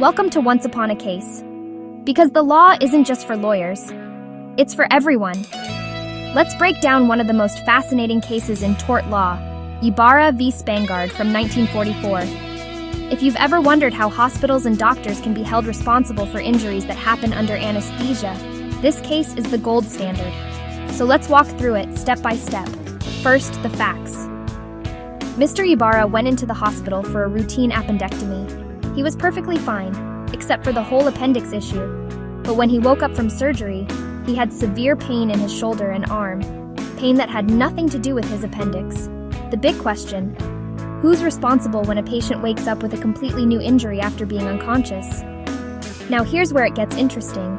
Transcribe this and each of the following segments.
Welcome to Once Upon a Case. Because the law isn't just for lawyers, it's for everyone. Let's break down one of the most fascinating cases in tort law, Ybarra v. Spangard from 1944. If you've ever wondered how hospitals and doctors can be held responsible for injuries that happen under anesthesia, this case is the gold standard. So let's walk through it step by step. First, the facts. Mr. Ybarra went into the hospital for a routine appendectomy. He was perfectly fine, except for the whole appendix issue. But when he woke up from surgery, he had severe pain in his shoulder and arm, pain that had nothing to do with his appendix. The big question: who's responsible when a patient wakes up with a completely new injury after being unconscious? Now here's where it gets interesting.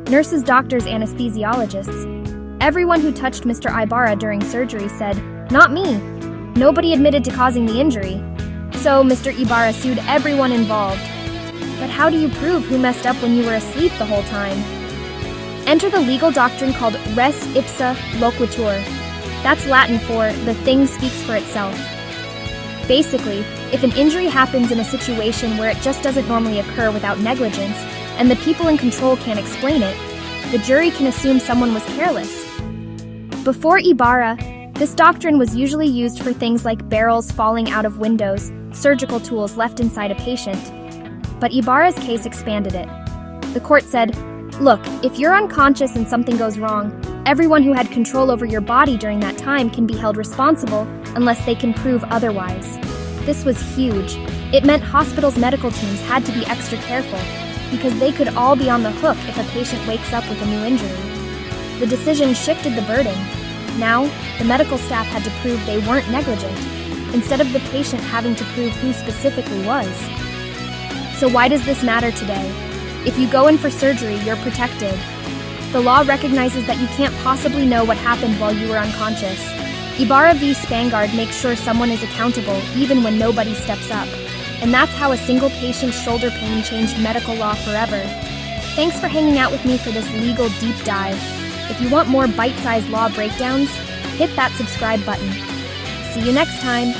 Nurses, doctors, anesthesiologists, everyone who touched Mr. Ybarra during surgery said, "Not me." Nobody admitted to causing the injury. So Mr. Ybarra sued everyone involved. But how do you prove who messed up when you were asleep the whole time? Enter the legal doctrine called res ipsa loquitur. That's Latin for "the thing speaks for itself." Basically, if an injury happens in a situation where it just doesn't normally occur without negligence, and the people in control can't explain it, the jury can assume someone was careless. Before Ybarra, this doctrine was usually used for things like barrels falling out of windows, surgical tools left inside a patient. But Ybarra's case expanded it. The court said, look, if you're unconscious and something goes wrong, everyone who had control over your body during that time can be held responsible unless they can prove otherwise. This was huge. It meant hospitals' medical teams had to be extra careful because they could all be on the hook if a patient wakes up with a new injury. The decision shifted the burden. Now, the medical staff had to prove they weren't negligent, instead of the patient having to prove who specifically was. So why does this matter today? If you go in for surgery, you're protected. The law recognizes that you can't possibly know what happened while you were unconscious. Ybarra v. Spangard makes sure someone is accountable even when nobody steps up. And that's how a single patient's shoulder pain changed medical law forever. Thanks for hanging out with me for this legal deep dive. If you want more bite-sized law breakdowns, hit that subscribe button. See you next time.